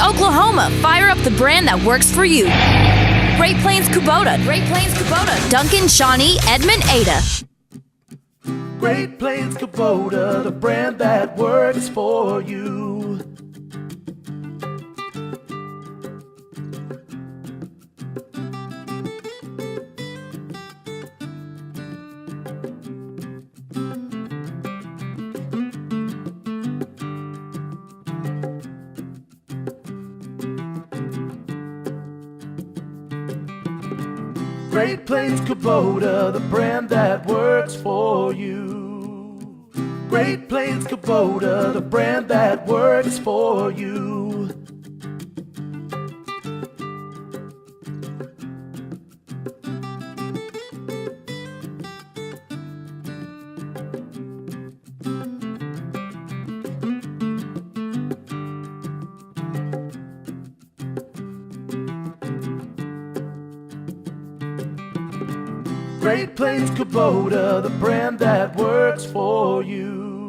Oklahoma, fire up the brand that works for you. Great Plains Kubota, Great Plains Kubota. Duncan, Shawnee, Edmund, Ada. Great Plains Kubota, the brand that works for you. Great Plains Kubota, the brand that works for you. Great Plains Kubota, the brand that works for you. Great Plains Kubota, the brand that works for you.